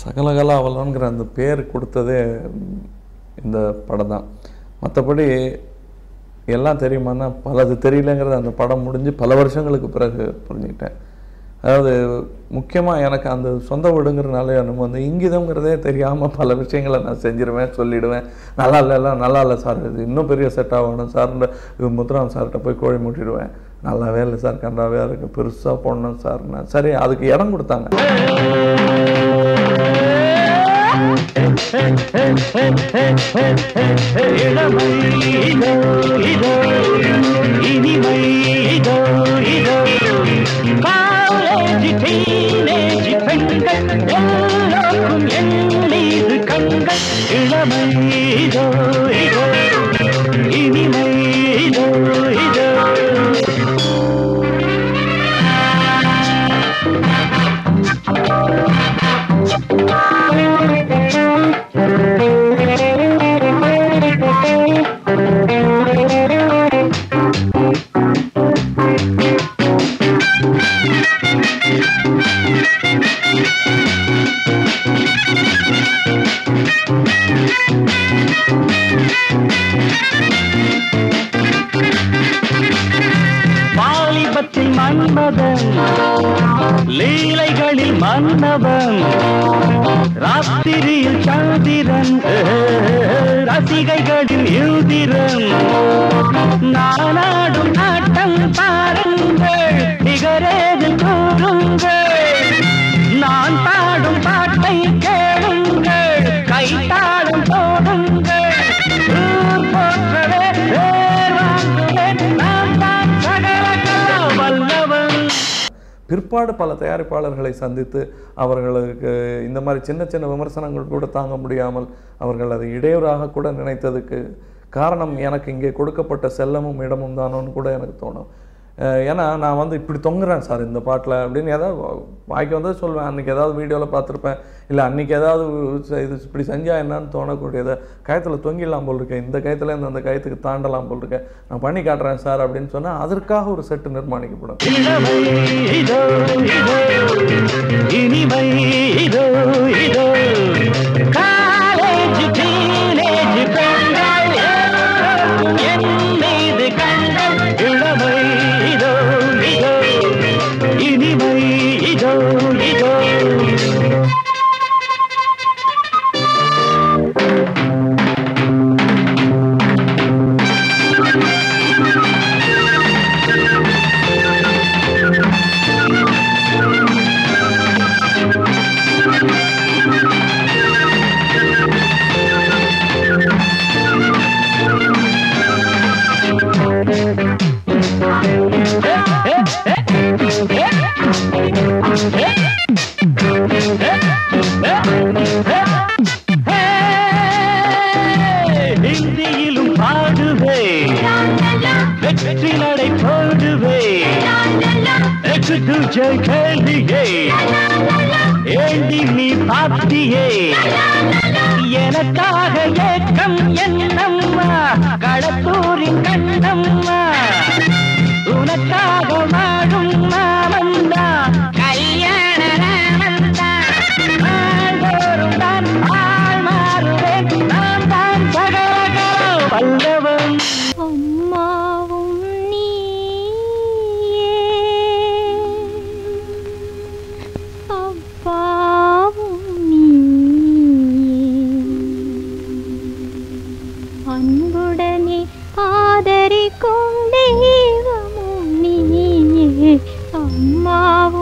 சகலகலாவலன்கிற அந்த பேர் கொடுத்ததே இந்த படம் தான். மற்றபடி எல்லாம் தெரியுமான்னா பலது தெரியலங்கிறது அந்த படம் முடிஞ்சு பல வருஷங்களுக்கு பிறகு புரிஞ்சுக்கிட்டேன். அதாவது முக்கியமாக எனக்கு அந்த சொந்த வீடுங்கிறனால நம்ம வந்து இங்கிதங்கிறதே தெரியாமல் பல விஷயங்களை நான் செஞ்சிருவேன், சொல்லிவிடுவேன். நல்லா இல்லை சார், இது இன்னும் பெரிய செட் ஆகணும் சார், முத்துராம் சார்கிட்ட போய் கோழி மூட்டிடுவேன். நல்லாவே இல்லை சார், கண்டாவே இருக்கு, பெருசாக போடணும் சார்னா சரி அதுக்கு இடம் கொடுத்தாங்க. லீலைகளில் மன்னவன், ராத்திரியில் சந்திரன், ரசிகைகளில் யுதிரன், நானாடும் ஆட்டம் பாருங்கள், நிகரேதில் கூறுங்கள், நான் பாடும் பாட்டை கேளுங்கள், கைத்தாடும் போடுங்கள், போற்றவே பேர் வாங்குவேன், நான் தான் சகல வல்லவன். பிற்பாடு பல தயாரிப்பாளர்களை சந்தித்து அவர்களுக்கு இந்த மாதிரி சின்ன சின்ன விமர்சனங்கள் கூட தாங்க முடியாமல் அவர்கள் அதை இடையூறாக கூட நினைத்ததுக்கு காரணம் எனக்கு இங்கே கொடுக்கப்பட்ட செல்லமும் இடமும் தானோன்னு கூட எனக்கு தோணும். ஏன்னா நான் வந்து இப்படி தொங்குறேன் சார் இந்த பாட்டில் அப்படின்னு ஏதாவது வாய்க்கு வந்து சொல்வேன். அன்றைக்கி ஏதாவது வீடியோவில் பார்த்துருப்பேன், இல்லை அன்றைக்கி ஏதாவது இது இப்படி செஞ்சால் என்னன்னு தோணக்கூடியதை கயத்தில் தொங்கிடலாம் போல் இருக்கேன், இந்த கயத்தில் இந்த கயத்துக்கு தாண்டலாம் போல் இருக்கேன், நான் பண்ணி காட்டுறேன் சார் அப்படின்னு சொன்னால் அதற்காக ஒரு செட்டு நிர்மாணிக்கப்படும். ஹிந்தியிலும் பாடுவே, வெற்றி நடை போடுவே, கேள்வியே ஏண்டி நீ பாத்தியே, எனக்காக ஏக்கம் என்னம்மா, களத்தூரின் கண்ணம்மா, உனக்காக வாழும் மாமந்தா, கல்யாண ராமந்தா, ஆண்டோரும் தான் ஆள் மாறுவேன், நான் தான் சகல பல்லவன். அம்மாவும் நீயே, அப்பாவும் நீயே, அன்புடனே ஆதரிக்கும் தெய்வமும் நீயே, அம்மாவும்